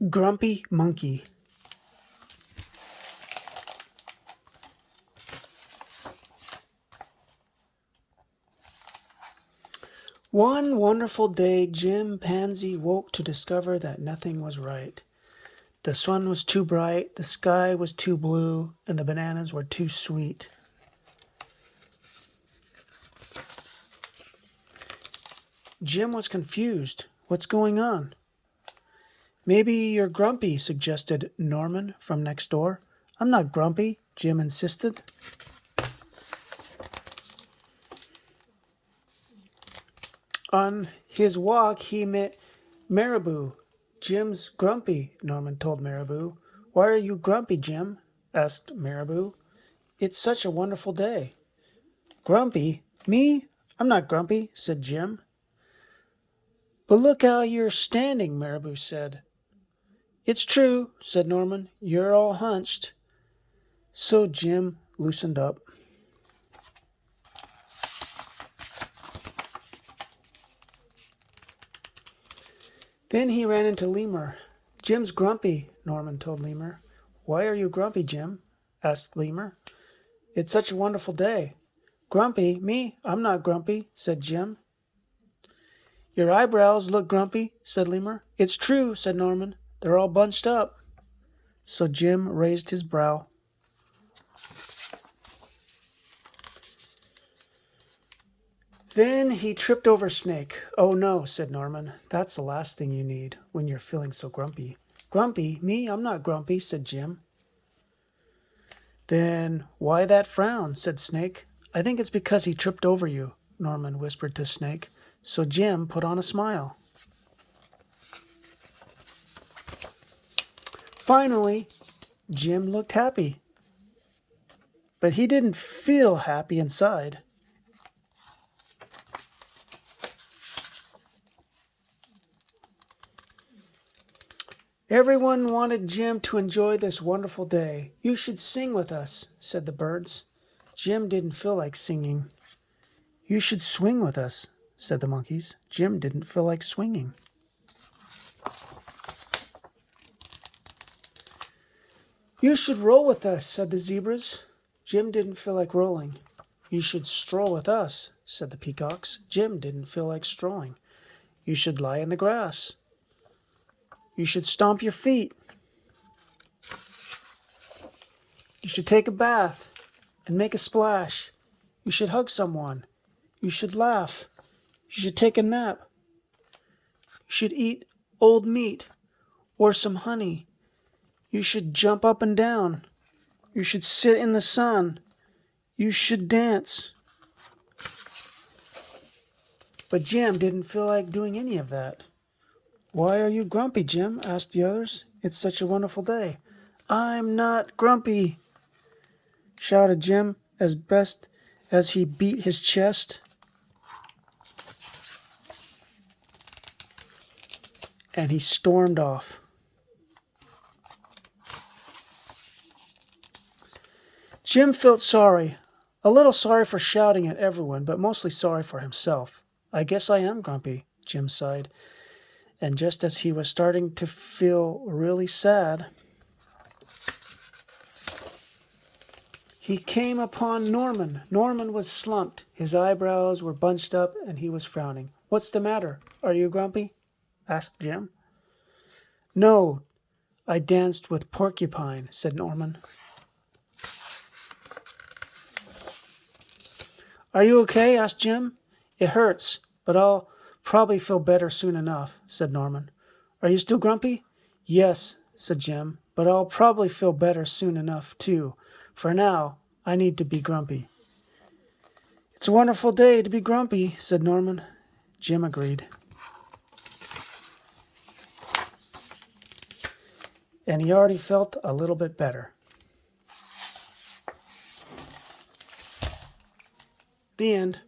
Grumpy Monkey. One wonderful day, Jim Pansy woke to discover that nothing was right. The sun was too bright, the sky was too blue, and the bananas were too sweet. Jim was confused. What's going on? Maybe you're grumpy, suggested Norman from next door. I'm not grumpy, Jim insisted. On his walk, he met Marabou. Jim's grumpy, Norman told Marabou. Why are you grumpy, Jim? Asked Marabou. It's such a wonderful day. Grumpy? Me? I'm not grumpy, said Jim. But look how you're standing, Marabou said. It's true, said Norman. You're all hunched. So Jim loosened up. Then he ran into Lemur. Jim's grumpy, Norman told Lemur. Why are you grumpy, Jim? Asked Lemur. It's such a wonderful day. Grumpy? Me? I'm not grumpy, said Jim. Your eyebrows look grumpy, said Lemur. It's true, said Norman. They're all bunched up. So Jim raised his brow. Then he tripped over Snake. Oh no, said Norman. That's the last thing you need when you're feeling so grumpy. Grumpy? Me? I'm not grumpy, said Jim. Then why that frown, said Snake. I think it's because he tripped over you, Norman whispered to Snake. So Jim put on a smile. Finally, Jim looked happy. But he didn't feel happy inside. Everyone wanted Jim to enjoy this wonderful day. You should sing with us, said the birds. Jim didn't feel like singing. You should swing with us, said the monkeys. Jim didn't feel like swinging. You should roll with us, said the zebras. Jim didn't feel like rolling. You should stroll with us, said the peacocks. Jim didn't feel like strolling. You should lie in the grass. You should stomp your feet. You should take a bath and make a splash. You should hug someone. You should laugh. You should take a nap. You should eat old meat or some honey. You should jump up and down. You should sit in the sun. You should dance. But Jim didn't feel like doing any of that. Why are you grumpy, Jim? Asked the others. It's such a wonderful day. I'm not grumpy, shouted Jim as best as he beat his chest. And he stormed off. Jim felt sorry, a little sorry for shouting at everyone, but mostly sorry for himself. I guess I am grumpy, Jim sighed. And just as he was starting to feel really sad, he came upon Norman. Norman was slumped. His eyebrows were bunched up, and he was frowning. What's the matter? Are you grumpy? Asked Jim. No, I danced with Porcupine, said Norman. Are you okay? Asked Jim. It hurts, but I'll probably feel better soon enough, said Norman. Are you still grumpy? Yes, said Jim, but I'll probably feel better soon enough, too. For now, I need to be grumpy. It's a wonderful day to be grumpy, said Norman. Jim agreed. And he already felt a little bit better. The end.